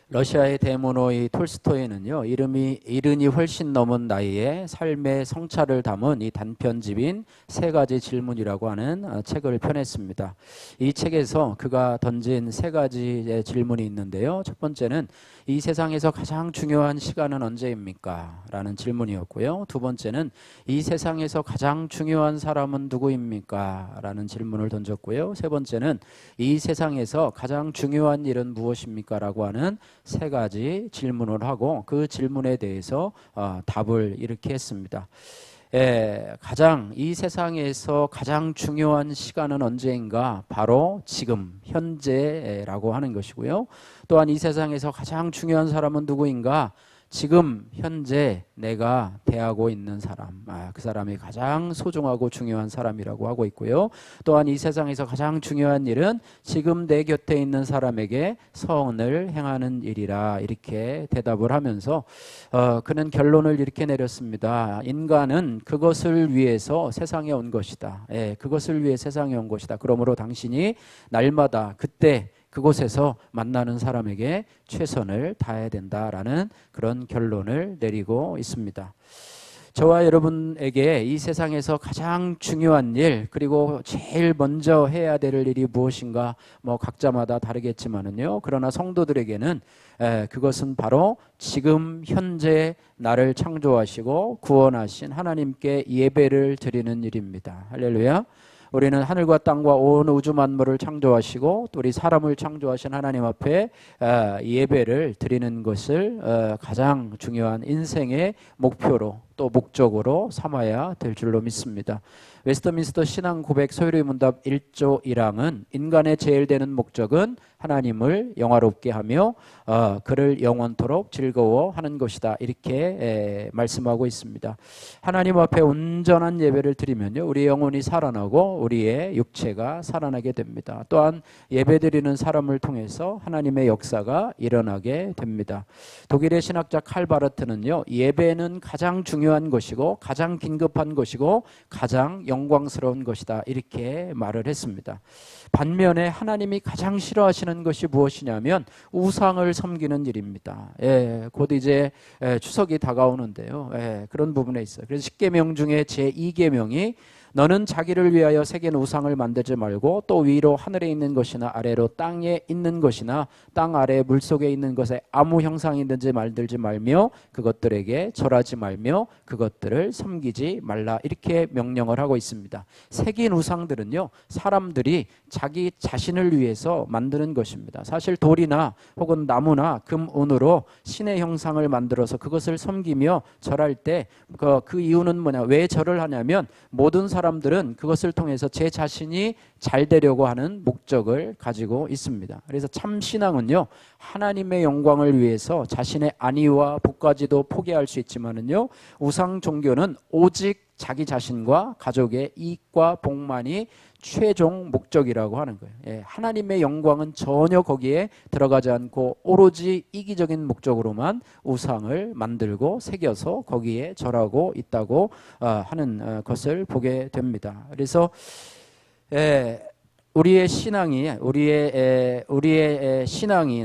러시아의 대문호의 톨스토이는요, 이른이 훨씬 넘은 나이에 삶의 성찰을 담은 이 단편집인 세 가지 질문이라고 하는 책을 펴냈습니다. 이 책에서 그가 던진 세 가지의 질문이 있는데요. 첫 번째는 이 세상에서 가장 중요한 시간은 언제입니까? 라는 질문이었고요. 두 번째는 이 세상에서 가장 중요한 사람은 누구입니까? 라는 질문을 던졌고요. 세 번째는 이 세상에서 가장 중요한 일은 무엇입니까? 라고 하는 세 가지 질문을 하고 그 질문에 대해서 답을 이렇게 했습니다. 이 세상에서 가장 중요한 시간은 언제인가? 바로 지금, 현재라고 하는 것이고요. 또한 이 세상에서 가장 중요한 사람은 누구인가? 지금 현재 내가 대하고 있는 사람, 그 사람이 가장 소중하고 중요한 사람이라고 하고 있고요. 또한 이 세상에서 가장 중요한 일은 지금 내 곁에 있는 사람에게 선을 행하는 일이라, 이렇게 대답을 하면서 그는 결론을 이렇게 내렸습니다. 인간은 그것을 위해서 세상에 온 것이다. 그것을 위해 세상에 온 것이다. 그러므로 당신이 날마다 그때 그곳에서 만나는 사람에게 최선을 다해야 된다라는 그런 결론을 내리고 있습니다. 저와 여러분에게 이 세상에서 가장 중요한 일, 그리고 제일 먼저 해야 될 일이 무엇인가, 각자마다 다르겠지만은요. 그러나 성도들에게는 그것은 바로 지금 현재 나를 창조하시고 구원하신 하나님께 예배를 드리는 일입니다. 할렐루야. 우리는 하늘과 땅과 온 우주 만물을 창조하시고 또 우리 사람을 창조하신 하나님 앞에 예배를 드리는 것을 가장 중요한 인생의 목표로 또 목적으로 삼아야 될 줄로 믿습니다. 웨스트민스터 신앙 고백 소유리 문답 1조 1항은 인간의 제일 되는 목적은 하나님을 영화롭게 하며 그를 영원토록 즐거워하는 것이다, 이렇게 말씀하고 있습니다. 하나님 앞에 온전한 예배를 드리면요, 우리의 영혼이 살아나고 우리의 육체가 살아나게 됩니다. 또한 예배드리는 사람을 통해서 하나님의 역사가 일어나게 됩니다. 독일의 신학자 칼 바르트는요, 예배는 가장 중요한 것이고 가장 긴급한 것이고 가장 영광스러운 것이다, 이렇게 말을 했습니다. 반면에 하나님이 가장 싫어하시는 것이 무엇이냐면 우상을 섬기는 일입니다. 곧 이제 추석이 다가오는데요. 그런 부분에 있어요. 그래서 10계명 중에 제2계명이 너는 자기를 위하여 새긴 우상을 만들지 말고 또 위로 하늘에 있는 것이나 아래로 땅에 있는 것이나 땅 아래 물속에 있는 것에 아무 형상이 있는지 만들지 말며 그것들에게 절하지 말며 그것들을 섬기지 말라, 이렇게 명령을 하고 있습니다. 새긴 우상들은요, 사람들이 자기 자신을 위해서 만드는 것입니다. 사실 돌이나 혹은 나무나 금, 은으로 신의 형상을 만들어서 그것을 섬기며 절할 때 그 이유는 뭐냐, 왜 절을 하냐면 모든 사람들은 그것을 통해서 제 자신이 잘 되려고 하는 목적을 가지고 있습니다. 그래서 참 신앙은요, 하나님의 영광을 위해서 자신의 안위와 복까지도 포기할 수 있지만은요, 우상 종교는 오직 자기 자신과 가족의 이익과 복만이 최종 목적이라고 하는 거예요. 하나님의 영광은 전혀 거기에 들어가지 않고 오로지 이기적인 목적으로만 우상을 만들고 새겨서 거기에 절하고 있다고 하는 것을 보게 됩니다. 그래서 우리의 신앙이요, 우리의 신앙이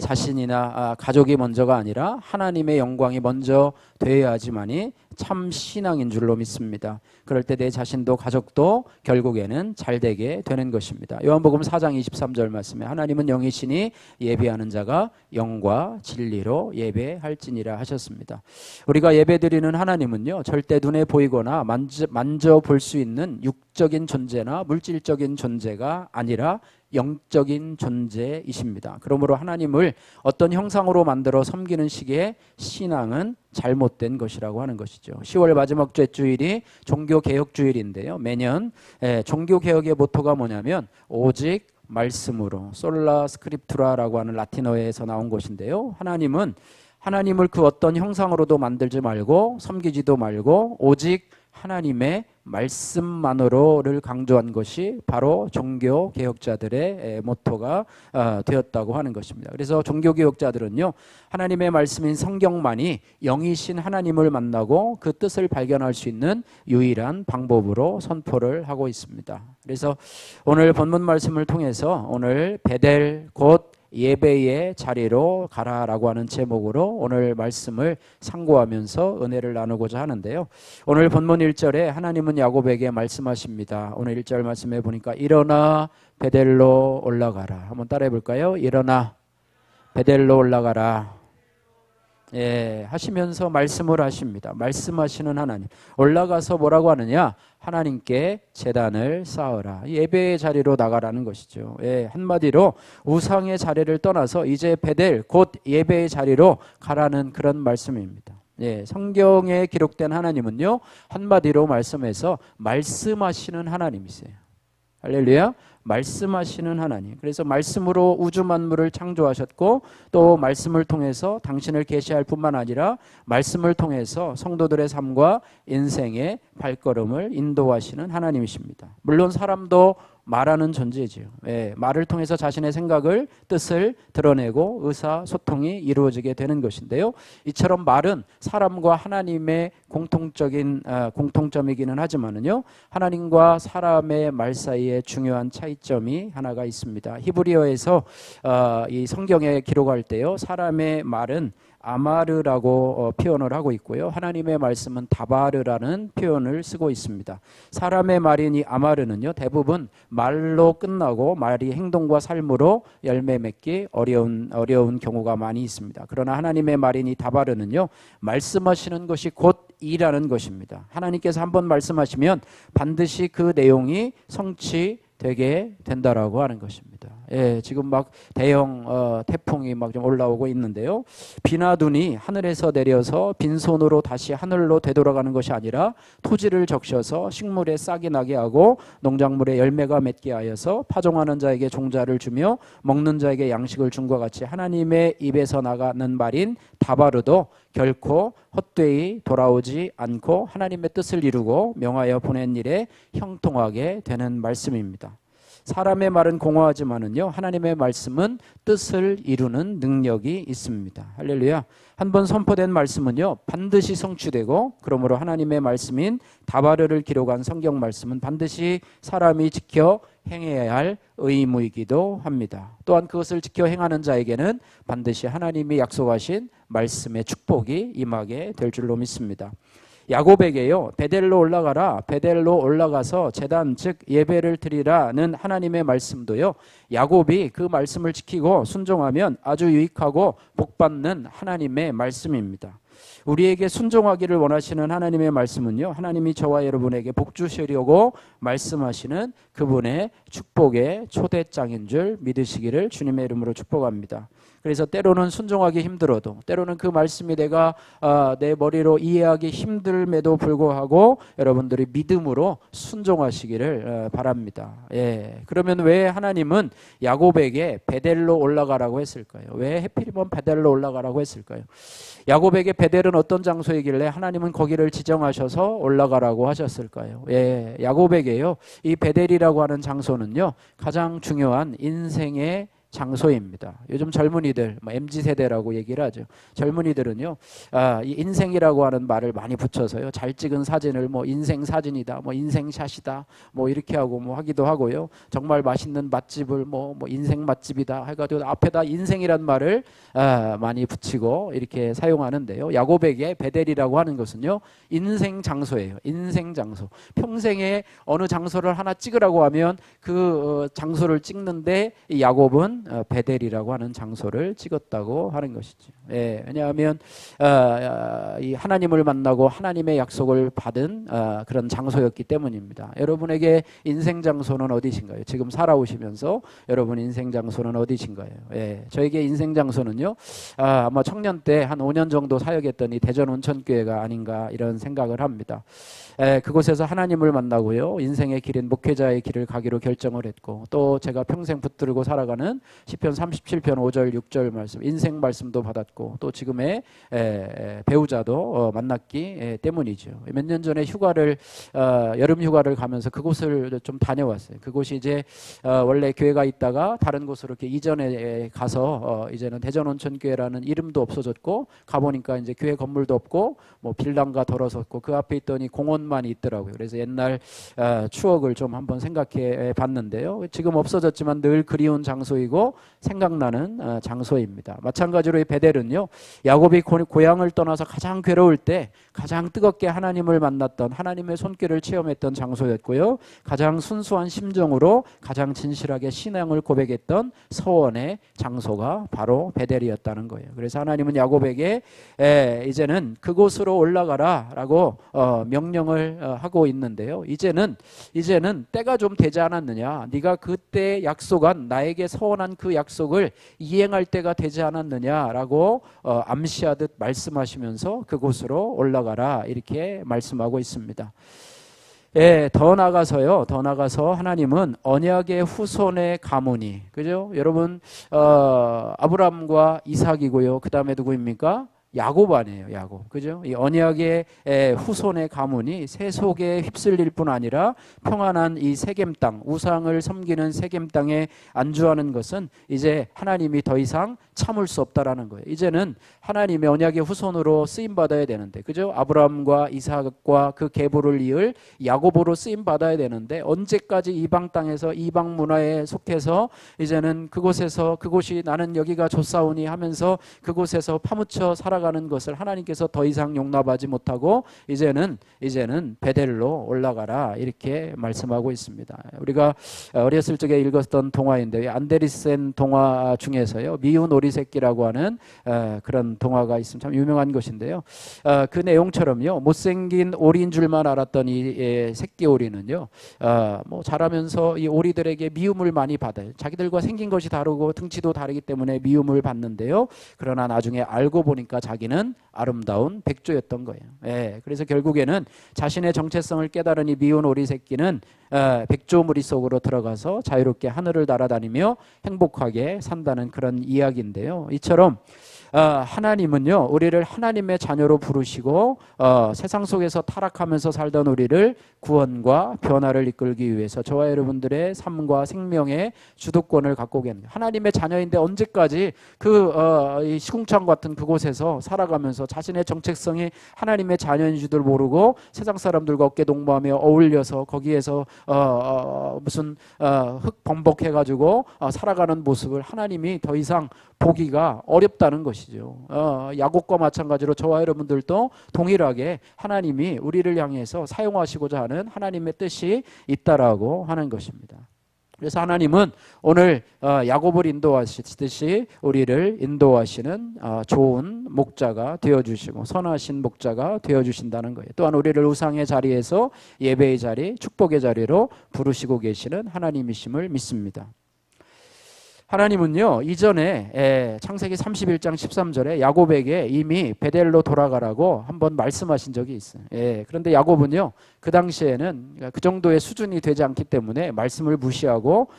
자신이나 가족이 먼저가 아니라 하나님의 영광이 먼저 되어야지만이 참 신앙인 줄로 믿습니다. 그럴 때 내 자신도 가족도 결국에는 잘 되게 되는 것입니다. 요한복음 4장 23절 말씀에 하나님은 영이시니 예배하는 자가 영과 진리로 예배할지니라 하셨습니다. 우리가 예배드리는 하나님은요, 절대 눈에 보이거나 만져볼 수 있는 육적인 존재나 물질적인 존재가 아니라 영적인 존재이십니다. 그러므로 하나님을 어떤 형상으로 만들어 섬기는 시기에 신앙은 잘못된 것이라고 하는 것이죠. 10월 마지막 주일이 종교개혁주일인데요. 매년 종교개혁의 모토가 뭐냐면 오직 말씀으로, 솔라 스크립투라라고 하는 라틴어에서 나온 것인데요. 하나님을 그 어떤 형상으로도 만들지 말고 섬기지도 말고 오직 하나님의 말씀만으로를 강조한 것이 바로 종교 개혁자들의 모토가 되었다고 하는 것입니다. 그래서 종교 개혁자들은요, 하나님의 말씀인 성경만이 영이신 하나님을 만나고 그 뜻을 발견할 수 있는 유일한 방법으로 선포를 하고 있습니다. 그래서 오늘 본문 말씀을 통해서 오늘 베델 곧 예배의 자리로 가라라고 하는 제목으로 오늘 말씀을 상고하면서 은혜를 나누고자 하는데요. 오늘 본문 1절에 하나님은 야곱에게 말씀하십니다. 오늘 1절 말씀해 보니까 일어나 베델로 올라가라. 한번 따라해 볼까요? 일어나 베델로 올라가라. 예, 하시면서 말씀을 하십니다. 말씀하시는 하나님. 올라가서 뭐라고 하느냐? 하나님께 제단을 쌓으라. 예배의 자리로 나가라는 것이죠. 예, 한마디로 우상의 자리를 떠나서 이제 베델 곧 예배의 자리로 가라는 그런 말씀입니다. 예, 성경에 기록된 하나님은요, 한마디로 말씀해서 말씀하시는 하나님이세요. 할렐루야. 말씀하시는 하나님. 그래서 말씀으로 우주 만물을 창조하셨고 또 말씀을 통해서 당신을 계시할 뿐만 아니라 말씀을 통해서 성도들의 삶과 인생의 발걸음을 인도하시는 하나님이십니다. 물론 사람도 말하는 존재지요. 예, 말을 통해서 자신의 생각을, 뜻을 드러내고 의사소통이 이루어지게 되는 것인데요. 이처럼 말은 사람과 하나님의 공통점이기는 하지만은요, 하나님과 사람의 말 사이에 중요한 차이점이 하나가 있습니다. 히브리어에서 이 성경에 기록할 때요, 사람의 말은 아마르라고 표현을 하고 있고요. 하나님의 말씀은 다바르라는 표현을 쓰고 있습니다. 사람의 말인 이 아마르는요, 대부분 말로 끝나고 말이 행동과 삶으로 열매 맺기 어려운 경우가 많이 있습니다. 그러나 하나님의 말인 이 다바르는요, 말씀하시는 것이 곧 이라는 것입니다. 하나님께서 한번 말씀하시면 반드시 그 내용이 성취되게 된다라고 하는 것입니다. 예, 지금 막 대형 태풍이 막 좀 올라오고 있는데요. 비나 눈이 하늘에서 내려서 빈손으로 다시 하늘로 되돌아가는 것이 아니라 토지를 적셔서 식물에 싹이 나게 하고 농작물에 열매가 맺게 하여서 파종하는 자에게 종자를 주며 먹는 자에게 양식을 준 것 같이 하나님의 입에서 나가는 말인 다바르도 결코 헛되이 돌아오지 않고 하나님의 뜻을 이루고 명하여 보낸 일에 형통하게 되는 말씀입니다. 사람의 말은 공허하지만은요, 하나님의 말씀은 뜻을 이루는 능력이 있습니다. 할렐루야. 한번 선포된 말씀은요, 반드시 성취되고, 그러므로 하나님의 말씀인 다바르를 기록한 성경 말씀은 반드시 사람이 지켜 행해야 할 의무이기도 합니다. 또한 그것을 지켜 행하는 자에게는 반드시 하나님이 약속하신 말씀의 축복이 임하게 될 줄로 믿습니다. 야곱에게요, 베델로 올라가라, 베델로 올라가서 제단 즉 예배를 드리라는 하나님의 말씀도요, 야곱이 그 말씀을 지키고 순종하면 아주 유익하고 복받는 하나님의 말씀입니다. 우리에게 순종하기를 원하시는 하나님의 말씀은요, 하나님이 저와 여러분에게 복 주시려고 말씀하시는 그분의 축복의 초대장인 줄 믿으시기를 주님의 이름으로 축복합니다. 그래서 때로는 순종하기 힘들어도, 때로는 그 말씀이 내가 내 머리로 이해하기 힘듦에도 불구하고 여러분들이 믿음으로 순종하시기를 바랍니다. 예, 그러면 왜 하나님은 야곱에게 베델로 올라가라고 했을까요? 왜 하필이면 베델로 올라가라고 했을까요? 야곱에게 베델은 어떤 장소이길래 하나님은 거기를 지정하셔서 올라가라고 하셨을까요? 예, 야곱에게요, 이 베델이라고 하는 장소는요, 가장 중요한 인생의 장소입니다. 요즘 젊은이들, MZ세대라고 얘기를 하죠. 젊은이들은요, 이 인생이라고 하는 말을 많이 붙여서요, 잘 찍은 사진을 인생 사진이다, 인생샷이다, 이렇게 하고 하기도 하고요. 정말 맛있는 맛집을 인생 맛집이다 해가지고 앞에다 인생이란 말을 많이 붙이고 이렇게 사용하는데요. 야곱에게 베델이라고 하는 것은요, 인생 장소예요. 인생 장소. 평생에 어느 장소를 하나 찍으라고 하면 그 장소를 찍는데 이 야곱은 베델이라고 하는 장소를 찍었다고 하는 것이죠. 예, 왜냐하면 이 하나님을 만나고 하나님의 약속을 받은 그런 장소였기 때문입니다. 여러분에게 인생 장소는 어디신가요? 지금 살아오시면서 여러분 인생 장소는 어디신가요? 예, 저에게 인생 장소는요, 아마 청년 때 한 5년 정도 사역했던 이 대전 온천교회가 아닌가 이런 생각을 합니다. 그곳에서 하나님을 만나고요, 인생의 길인 목회자의 길을 가기로 결정을 했고, 또 제가 평생 붙들고 살아가는 시편 37편 5절 6절 말씀, 인생 말씀도 받았고 또 지금의 배우자도 만났기 때문이죠. 몇 년 전에 휴가를 여름 휴가를 가면서 그곳을 좀 다녀왔어요. 그곳이 이제 원래 교회가 있다가 다른 곳으로 이렇게 이전에 가서 이제는 대전온천교회라는 이름도 없어졌고 가보니까 이제 교회 건물도 없고 뭐 빌랑가 덜어섰고 그 앞에 있더니 공원만 있더라고요. 그래서 옛날 추억을 좀 한번 생각해 봤는데요. 지금 없어졌지만 늘 그리운 장소이고 생각나는 장소입니다. 마찬가지로 이 베델은요, 야곱이 고향을 떠나서 가장 괴로울 때 가장 뜨겁게 하나님을 만났던, 하나님의 손길을 체험했던 장소였고요, 가장 순수한 심정으로 가장 진실하게 신앙을 고백했던 서원의 장소가 바로 베델이었다는 거예요. 그래서 하나님은 야곱에게 이제는 그곳으로 올라가라라고 명령을 하고 있는데요. 이제는 때가 좀 되지 않았느냐? 네가 그때 약속한, 나에게 서원한 그 약속을 이행할 때가 되지 않았느냐라고 암시하듯 말씀하시면서 그곳으로 올라가라 이렇게 말씀하고 있습니다. 더 나가서 하나님은 언약의 후손의 가문이, 그죠? 여러분, 아브라함과 이삭이고요. 그 다음에 누구입니까? 야곱 아니에요, 야곱. 그죠? 이 언약의 후손의 가문이 세속에 휩쓸릴 뿐 아니라 평안한 이 세겜 땅, 우상을 섬기는 세겜 땅에 안주하는 것은 이제 하나님이 더 이상 참을 수 없다라는 거예요. 이제는 하나님의 언약의 후손으로 쓰임 받아야 되는데, 그죠? 아브라함과 이삭과 그 계보를 이을 야곱으로 쓰임 받아야 되는데, 언제까지 이방 땅에서 이방 문화에 속해서 이제는 그곳이 나는 여기가 좋사오니 하면서 그곳에서 파묻혀 살아가는 것을 하나님께서 더 이상 용납하지 못하고 이제는 베델로 올라가라 이렇게 말씀하고 있습니다. 우리가 어렸을 적에 읽었던 동화인데, 안데르센 동화 중에서요, 미운 오리 새끼라고 하는 그런 동화가 있으면 참 유명한 것인데요. 그 내용처럼요, 못생긴 오리인 줄만 알았던 이 새끼 오리는요, 뭐 자라면서 이 오리들에게 미움을 많이 받아요. 자기들과 생긴 것이 다르고 등치도 다르기 때문에 미움을 받는데요. 그러나 나중에 알고 보니까 자기는 아름다운 백조였던 거예요. 그래서 결국에는 자신의 정체성을 깨달은 이 미운 오리 새끼는 백조 무리 속으로 들어가서 자유롭게 하늘을 날아다니며 행복하게 산다는 그런 이야기인데요. 이처럼 하나님은요, 우리를 하나님의 자녀로 부르시고 세상 속에서 타락하면서 살던 우리를 구원과 변화를 이끌기 위해서 저와 여러분들의 삶과 생명의 주도권을 갖고 계는, 하나님의 자녀인데 언제까지 이 시궁창 같은 그곳에서 살아가면서 자신의 정체성이 하나님의 자녀인 줄도 모르고 세상 사람들과 어깨 동무하며 어울려서 거기에서 무슨 흙 범벅해가지고 살아가는 모습을 하나님이 더 이상 보기가 어렵다는 것이죠. 야곱과 마찬가지로 저와 여러분들도 동일하게 하나님이 우리를 향해서 사용하시고자 하는 하나님의 뜻이 있다라고 하는 것입니다. 그래서 하나님은 오늘 야곱을 인도하시듯이 우리를 인도하시는 좋은 목자가 되어주시고 선하신 목자가 되어주신다는 거예요. 또한 우리를 우상의 자리에서 예배의 자리, 축복의 자리로 부르시고 계시는 하나님이심을 믿습니다. 하나님은요, 이전에 창세기 31장 13절에 야곱에게 이미 베델로 돌아가라고 한번 말씀하신 적이 있어요. 그런데 야곱은요, 그 당시에는 그 정도의 수준이 되지 않기 때문에 말씀을 무시하고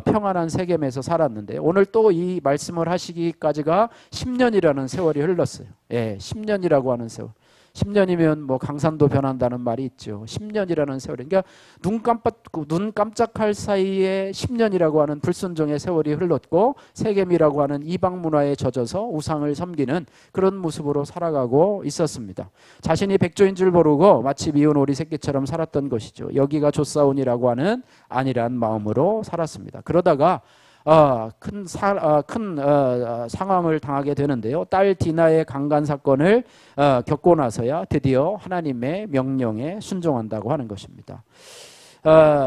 평안한 세겜에서 살았는데, 오늘 또 이 말씀을 하시기까지가 10년이라는 세월이 흘렀어요. 10년이라고 하는 세월. 10년이면 뭐 강산도 변한다는 말이 있죠. 10년이라는 세월. 그러니까 눈 깜짝할 사이에 10년이라고 하는 불순종의 세월이 흘렀고, 세겜이라고 하는 이방 문화에 젖어서 우상을 섬기는 그런 모습으로 살아가고 있었습니다. 자신이 백조인 줄 모르고 마치 미운 오리 새끼처럼 살았던 것이죠. 여기가 좋사온이라고 하는 안일한 마음으로 살았습니다. 그러다가 큰 상황을 당하게 되는데요. 딸 디나의 강간 사건을 겪고 나서야 드디어 하나님의 명령에 순종한다고 하는 것입니다.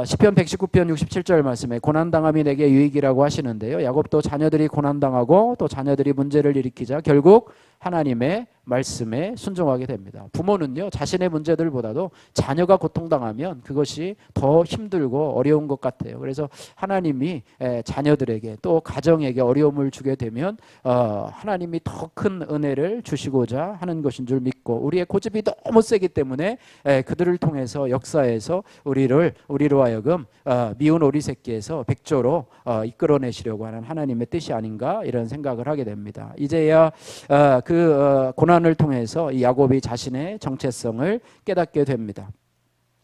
시편 119편 67절 말씀에 고난당함이 내게 유익이라고 하시는데요. 야곱도 자녀들이 고난당하고 또 자녀들이 문제를 일으키자 결국 하나님의 말씀에 순종하게 됩니다. 부모는요, 자신의 문제들보다도 자녀가 고통당하면 그것이 더 힘들고 어려운 것 같아요. 그래서 하나님이 자녀들에게 또 가정에게 어려움을 주게 되면 하나님이 더 큰 은혜를 주시고자 하는 것인 줄 믿고, 우리의 고집이 너무 세기 때문에 그들을 통해서 역사에서 우리로 하여금 미운 오리 새끼에서 백조로 이끌어내시려고 하는 하나님의 뜻이 아닌가, 이런 생각을 하게 됩니다. 이제야 고난을 통해서 이 야곱이 자신의 정체성을 깨닫게 됩니다.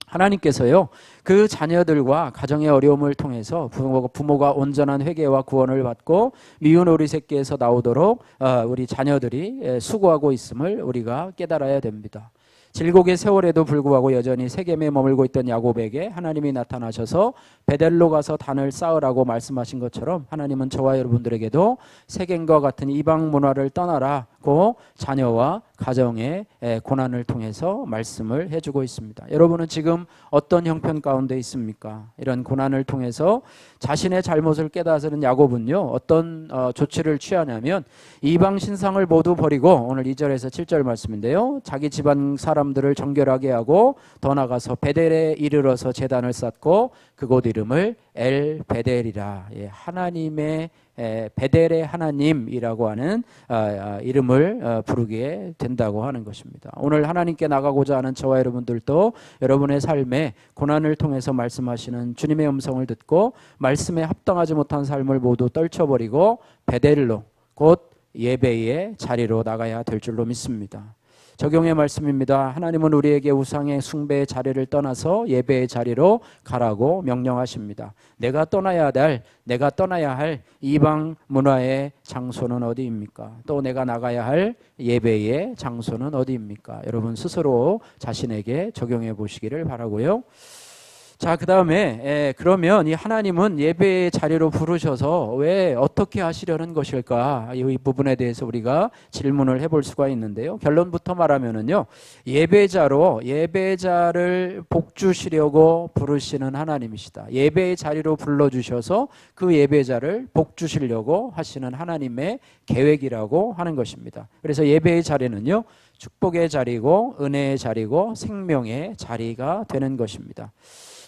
하나님께서요, 그 자녀들과 가정의 어려움을 통해서 부모가 온전한 회개와 구원을 받고 미운 오리 새끼에서 나오도록 우리 자녀들이 수고하고 있음을 우리가 깨달아야 됩니다. 질곡의 세월에도 불구하고 여전히 세겜에 머물고 있던 야곱에게 하나님이 나타나셔서 베델로 가서 단을 쌓으라고 말씀하신 것처럼, 하나님은 저와 여러분들에게도 세겜과 같은 이방 문화를 떠나라고 자녀와 가정의 고난을 통해서 말씀을 해주고 있습니다. 여러분은 지금 어떤 형편 가운데 있습니까? 이런 고난을 통해서 자신의 잘못을 깨닫는 야곱은요, 어떤 조치를 취하냐면 이방 신상을 모두 버리고, 오늘 2절에서 7절 말씀인데요, 자기 집안 사람들을 정결하게 하고 더 나가서 베델에 이르러서 제단을 쌓고 그곳 이름을 엘 베델이라, 하나님의 베델의 하나님이라고 하는 이름을 부르게 된다고 하는 것입니다. 오늘 하나님께 나가고자 하는 저와 여러분들도 여러분의 삶에 고난을 통해서 말씀하시는 주님의 음성을 듣고 말씀에 합당하지 못한 삶을 모두 떨쳐버리고 베델로, 곧 예배의 자리로 나가야 될 줄로 믿습니다. 적용의 말씀입니다. 하나님은 우리에게 우상의 숭배의 자리를 떠나서 예배의 자리로 가라고 명령하십니다. 내가 떠나야 할 이방 문화의 장소는 어디입니까? 또 내가 나가야 할 예배의 장소는 어디입니까? 여러분 스스로 자신에게 적용해 보시기를 바라고요. 자, 그 다음에 그러면 이 하나님은 예배의 자리로 부르셔서 왜 어떻게 하시려는 것일까? 이 부분에 대해서 우리가 질문을 해볼 수가 있는데요. 결론부터 말하면은요, 예배자를 복주시려고 부르시는 하나님이시다. 예배의 자리로 불러주셔서 그 예배자를 복주시려고 하시는 하나님의 계획이라고 하는 것입니다. 그래서 예배의 자리는요, 축복의 자리고 은혜의 자리고 생명의 자리가 되는 것입니다.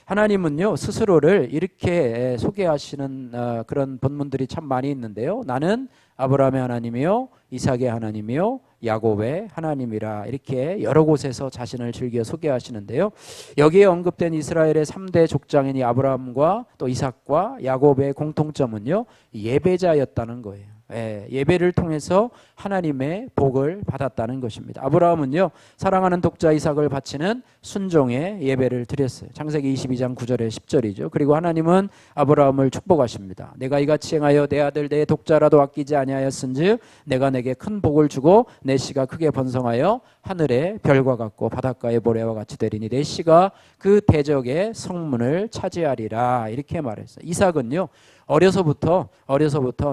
하나님은요, 스스로를 이렇게 소개하시는 그런 본문들이 참 많이 있는데요. 나는 아브라함의 하나님이요, 이삭의 하나님이요, 야곱의 하나님이라, 이렇게 여러 곳에서 자신을 즐겨 소개하시는데요. 여기에 언급된 이스라엘의 3대 족장인 이 아브라함과 또 이삭과 야곱의 공통점은요, 예배자였다는 거예요. 예배를 통해서 하나님의 복을 받았다는 것입니다. 아브라함은요, 사랑하는 독자 이삭을 바치는 순종의 예배를 드렸어요. 창세기 22장 9절에 10절이죠. 그리고 하나님은 아브라함을 축복하십니다. 내가 이같이 행하여 내 아들 내 독자라도 아끼지 아니하였은즉 내가 내게 큰 복을 주고 내 씨가 크게 번성하여 하늘의 별과 같고 바닷가의 모래와 같이 되리니 내 씨가 그 대적의 성문을 차지하리라, 이렇게 말했어요. 이삭은요, 어려서부터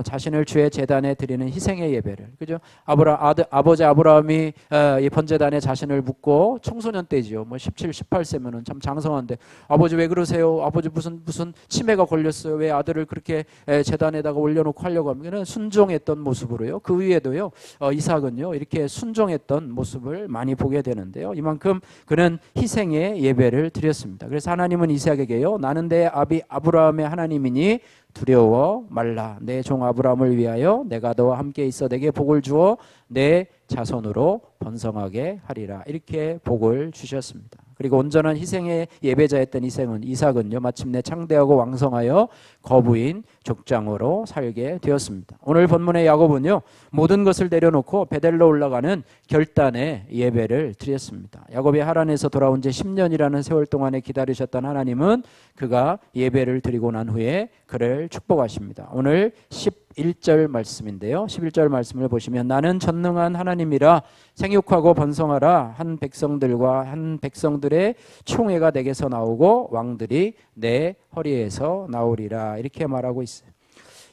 자신을 주의 제단에 드리는 희생의 예배를, 그죠? 아버지 아브라함이 이 번제단에 자신을 묻고 청소년 때지요. 뭐 17, 18세면은 참 장성한데, 아버지 왜 그러세요? 아버지 무슨 치매가 걸렸어요? 왜 아들을 그렇게 제단에다가 올려놓고 하려고 하면 순종했던 모습으로요. 그 위에도요, 이삭은요, 이렇게 순종했던 모습을 많이 보게 되는데요. 이만큼 그는 희생의 예배를 드렸습니다. 그래서 하나님은 이삭에게요, 나는 내 아비 아브라함의 하나님이니 두려워 말라. 내 종 아브라함을 위하여 내가 너와 함께 있어 내게 복을 주어 내 자손으로 번성하게 하리라, 이렇게 복을 주셨습니다. 그리고 온전한 희생의 예배자였던 이삭은요, 마침내 창대하고 왕성하여 거부인 족장으로 살게 되었습니다. 오늘 본문의 야곱은요, 모든 것을 내려놓고 베델로 올라가는 결단의 예배를 드렸습니다. 야곱이 하란에서 돌아온 지 10년이라는 세월 동안에 기다리셨던 하나님은 그가 예배를 드리고 난 후에 그를 축복하십니다. 오늘 11절 말씀인데요. 11절 말씀을 보시면 나는 전능한 하나님이라 생육하고 번성하라. 한 백성들의 총회가 내게서 나오고 왕들이 내 허리에서 나오리라, 이렇게 말하고 있어요.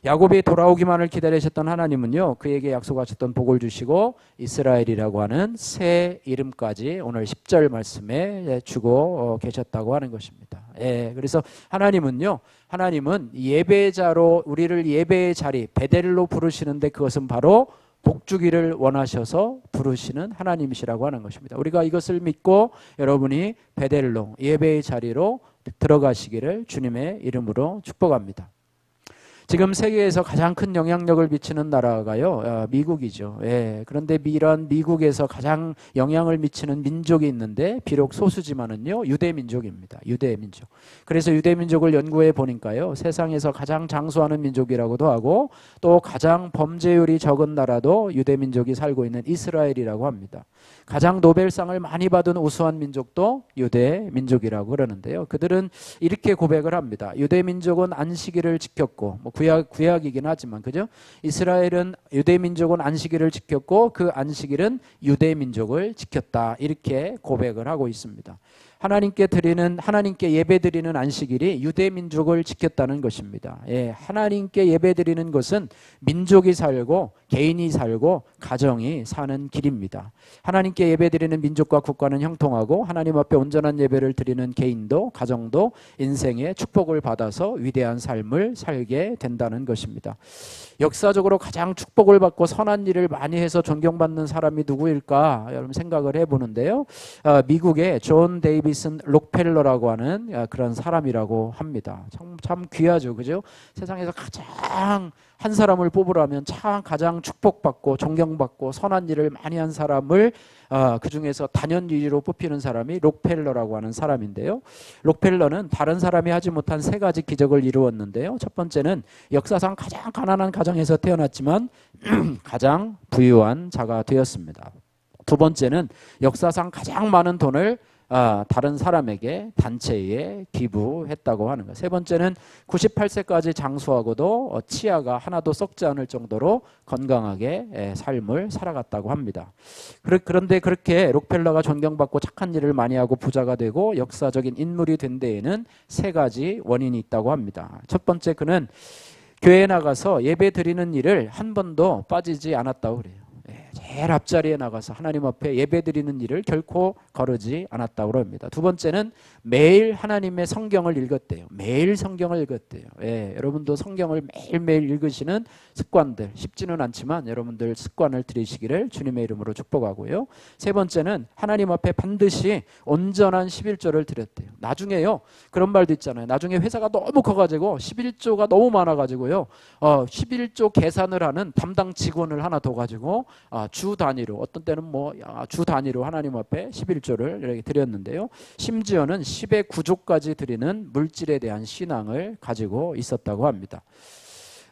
야곱이 돌아오기만을 기다리셨던 하나님은요, 그에게 약속하셨던 복을 주시고 이스라엘이라고 하는 새 이름까지 오늘 10절 말씀에 주고 계셨다고 하는 것입니다. 그래서 하나님은 예배자로 우리를 예배의 자리 베델로 부르시는데 그것은 바로 복 주기를 원하셔서 부르시는 하나님이시라고 하는 것입니다. 우리가 이것을 믿고 여러분이 베델로 예배의 자리로 들어가시기를 주님의 이름으로 축복합니다. 지금 세계에서 가장 큰 영향력을 미치는 나라가요, 미국이죠. 예, 그런데 이런 미국에서 가장 영향을 미치는 민족이 있는데 비록 소수지만은요, 유대민족입니다. 유대민족. 그래서 유대민족을 연구해 보니까요, 세상에서 가장 장수하는 민족이라고도 하고 또 가장 범죄율이 적은 나라도 유대민족이 살고 있는 이스라엘이라고 합니다. 가장 노벨상을 많이 받은 우수한 민족도 유대민족이라고 그러는데요. 그들은 이렇게 고백을 합니다. 유대민족은 안식일을 지켰고, 구약이긴 하지만, 그죠? 이스라엘은 유대민족은 안식일을 지켰고 그 안식일은 유대민족을 지켰다. 이렇게 고백을 하고 있습니다. 하나님께 예배드리는 안식일이 유대민족을 지켰다는 것입니다. 예, 하나님께 예배드리는 것은 민족이 살고 개인이 살고 가정이 사는 길입니다. 하나님께 예배드리는 민족과 국가는 형통하고 하나님 앞에 온전한 예배를 드리는 개인도 가정도 인생의 축복을 받아서 위대한 삶을 살게 된다는 것입니다. 역사적으로 가장 축복을 받고 선한 일을 많이 해서 존경받는 사람이 누구일까? 여러분 생각을 해보는데요. 미국의 존 데이비슨 록펠러라고 하는 그런 사람이라고 합니다. 참 귀하죠, 그죠? 세상에서 가장 한 사람을 뽑으라면 가장 축복받고 존경받고 선한 일을 많이 한 사람을 그 중에서 단연 1위로 뽑히는 사람이 록펠러라고 하는 사람인데요. 록펠러는 다른 사람이 하지 못한 3가지 기적을 이루었는데요. 첫 번째는 역사상 가장 가난한 가정에서 태어났지만 가장 부유한 자가 되었습니다. 두 번째는 역사상 가장 많은 돈을 다른 사람에게 단체에 기부했다고 하는 것. 세 번째는 98세까지 장수하고도 치아가 하나도 썩지 않을 정도로 건강하게 삶을 살아갔다고 합니다. 그런데 그렇게 록펠러가 존경받고 착한 일을 많이 하고 부자가 되고 역사적인 인물이 된 데에는 3가지 원인이 있다고 합니다. 첫 번째, 그는 교회에 나가서 예배 드리는 일을 한 번도 빠지지 않았다고 그래요. 제일 앞자리에 나가서 하나님 앞에 예배드리는 일을 결코 거르지 않았다고 합니다. 두 번째는 매일 하나님의 성경을 읽었대요. 매일 성경을 읽었대요. 예, 여러분도 성경을 매일매일 읽으시는 습관들, 쉽지는 않지만 여러분들 습관을 들이시기를 주님의 이름으로 축복하고요. 세 번째는 하나님 앞에 반드시 온전한 11조를 드렸대요. 나중에요, 그런 말도 있잖아요. 나중에 회사가 너무 커가지고 11조가 너무 많아가지고요, 11조 계산을 하는 담당 직원을 하나 더 가지고 주 단위로, 어떤 때는 주 단위로 하나님 앞에 11조를 이렇게 드렸는데요. 심지어는 10의 9조까지 드리는 물질에 대한 신앙을 가지고 있었다고 합니다.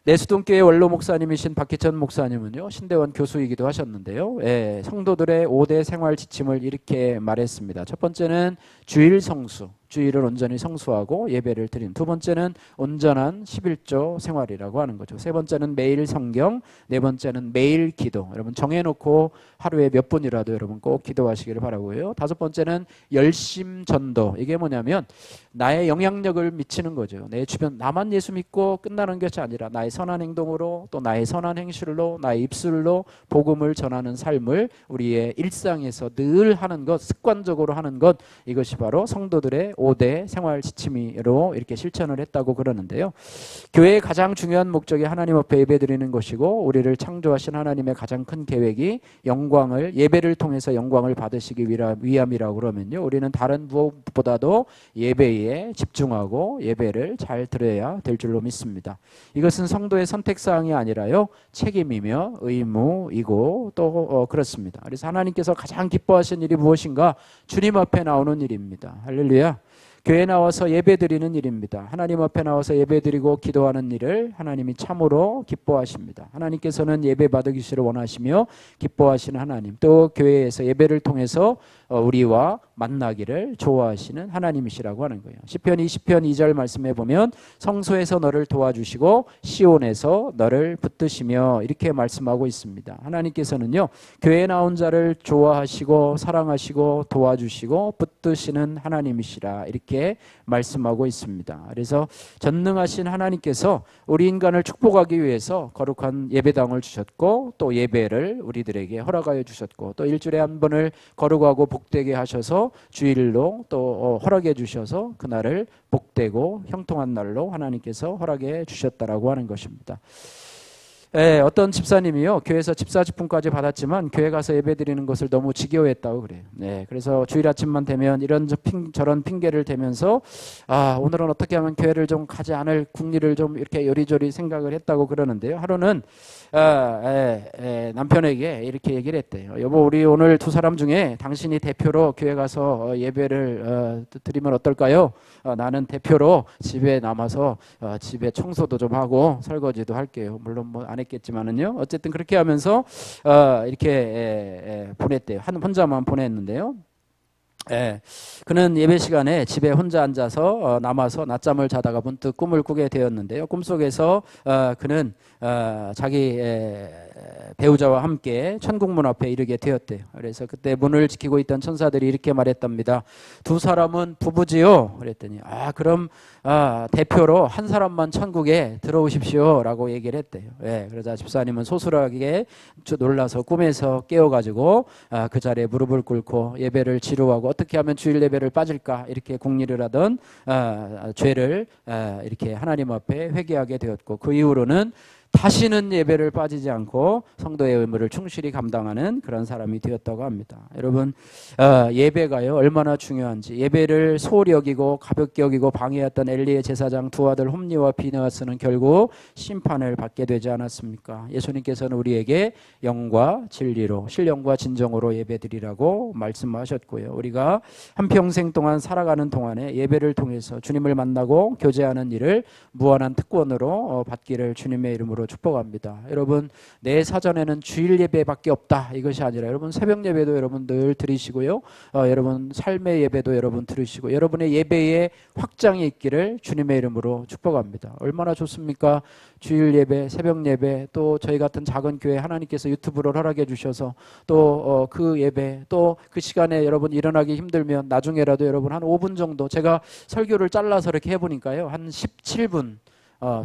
내수동교회 원로 목사님이신 박희천 목사님은요, 신대원 교수이기도 하셨는데요. 예, 성도들의 5대 생활 지침을 이렇게 말했습니다. 첫 번째는 주일 성수, 주일을 온전히 성수하고 예배를 드린. 두 번째는 온전한 11조 생활이라고 하는 거죠. 세 번째는 매일 성경, 네 번째는 매일 기도. 여러분 정해놓고 하루에 몇 분이라도 여러분 꼭 기도하시기를 바라고요. 다섯 번째는 열심 전도. 이게 뭐냐면 나의 영향력을 미치는 거죠. 내 주변, 나만 예수 믿고 끝나는 것이 아니라 나의 선한 행동으로 또 나의 선한 행실로 나의 입술로 복음을 전하는 삶을 우리의 일상에서 늘 하는 것, 습관적으로 하는 것, 이것이 바로 성도들의 5대 생활 지침으로 이렇게 실천을 했다고 그러는데요. 교회의 가장 중요한 목적이 하나님 앞에 예배드리는 것이고 우리를 창조하신 하나님의 가장 큰 계획이 예배를 통해서 영광을 받으시기 위함이라고 그러면요, 우리는 다른 무엇보다도 예배에 집중하고 예배를 잘 드려야 될 줄로 믿습니다. 이것은 성도의 선택사항이 아니라요, 책임이며 의무이고 또 그렇습니다. 그래서 하나님께서 가장 기뻐하신 일이 무엇인가? 주님 앞에 나오는 일입니다. 할렐루야. 교회에 나와서 예배드리는 일입니다. 하나님 앞에 나와서 예배드리고 기도하는 일을 하나님이 참으로 기뻐하십니다. 하나님께서는 예배 받으시기를 원하시며 기뻐하시는 하나님, 또 교회에서 예배를 통해서 우리와 만나기를 좋아하시는 하나님이시라고 하는 거예요. 시편 20편 2절 말씀해 보면 성소에서 너를 도와주시고 시온에서 너를 붙드시며 이렇게 말씀하고 있습니다. 하나님께서는요, 교회에 나온 자를 좋아하시고 사랑하시고 도와주시고 붙드시는 하나님이시라 이렇게 말씀하고 있습니다. 그래서 전능하신 하나님께서 우리 인간을 축복하기 위해서 거룩한 예배당을 주셨고 또 예배를 우리들에게 허락하여 주셨고 또 일주일에 한 번을 거룩하고 복되게 하셔서 주일로 또 허락해 주셔서 그날을 복되고 형통한 날로 하나님께서 허락해 주셨다라고 하는 것입니다. 어떤 집사님이요, 교회에서 집사직분까지 받았지만 교회 가서 예배드리는 것을 너무 지겨워했다고 그래요. 그래서 주일 아침만 되면 이런 저런 핑계를 대면서 오늘은 어떻게 하면 교회를 좀 가지 않을 궁리를 좀 이렇게 요리조리 생각을 했다고 그러는데요. 하루는 남편에게 이렇게 얘기를 했대요. 여보, 우리 오늘 두 사람 중에 당신이 대표로 교회 가서 예배를 드리면 어떨까요? 나는 대표로 집에 남아서 집에 청소도 좀 하고 설거지도 할게요. 물론 뭐 안 했겠지만은요. 어쨌든 그렇게 하면서 이렇게 보냈대요. 혼자만 보냈는데요. 그는 예배 시간에 집에 혼자 앉아서 남아서 낮잠을 자다가 문득 꿈을 꾸게 되었는데요. 꿈속에서 그는 자기 배우자와 함께 천국문 앞에 이르게 되었대요. 그래서 그때 문을 지키고 있던 천사들이 이렇게 말했답니다. 두 사람은 부부지요? 그랬더니 그럼 대표로 한 사람만 천국에 들어오십시오 라고 얘기를 했대요. 그러자 집사님은 소술하게 놀라서 꿈에서 깨어가지고 그 자리에 무릎을 꿇고 예배를 지루하고 어떻게 하면 주일 예배를 빠질까 이렇게 궁리를 하던 죄를 이렇게 하나님 앞에 회개하게 되었고, 그 이후로는 다시는 예배를 빠지지 않고 성도의 의무를 충실히 감당하는 그런 사람이 되었다고 합니다. 여러분, 예배가요 얼마나 중요한지, 예배를 소홀히 여기고 가볍게 여기고 방해했던 엘리의 제사장 두 아들 홈니와 비느하스는 결국 심판을 받게 되지 않았습니까? 예수님께서는 우리에게 영과 진리로, 신령과 진정으로 예배드리라고 말씀하셨고요. 우리가 한평생 동안 살아가는 동안에 예배를 통해서 주님을 만나고 교제하는 일을 무한한 특권으로 받기를 주님의 이름으로 축복합니다. 여러분, 내 사전에는 주일 예배밖에 없다 이것이 아니라 여러분 새벽 예배도 여러분 늘 드리시고요, 여러분 삶의 예배도 여러분 들으시고 여러분의 예배에 확장이 있기를 주님의 이름으로 축복합니다. 얼마나 좋습니까? 주일 예배, 새벽 예배, 또 저희 같은 작은 교회 하나님께서 유튜브를 허락해 주셔서 또 그 예배, 또 그 시간에 여러분 일어나기 힘들면 나중에라도 여러분 한 5분 정도, 제가 설교를 잘라서 이렇게 해보니까요 한 17분,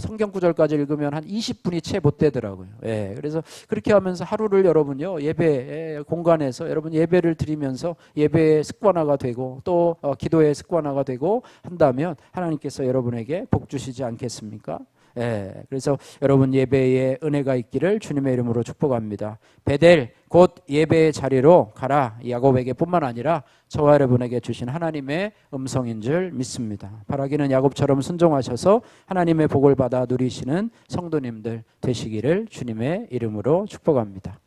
성경 구절까지 읽으면 한 20분이 채 못 되더라고요. 그래서 그렇게 하면서 하루를 여러분요 예배 공간에서 여러분 예배를 드리면서 예배의 습관화가 되고 또 기도의 습관화가 되고 한다면 하나님께서 여러분에게 복 주시지 않겠습니까? 그래서 여러분 예배에 은혜가 있기를 주님의 이름으로 축복합니다. 베델 곧 예배의 자리로 가라, 야곱에게 뿐만 아니라 저와 여러분에게 주신 하나님의 음성인 줄 믿습니다. 바라기는 야곱처럼 순종하셔서 하나님의 복을 받아 누리시는 성도님들 되시기를 주님의 이름으로 축복합니다.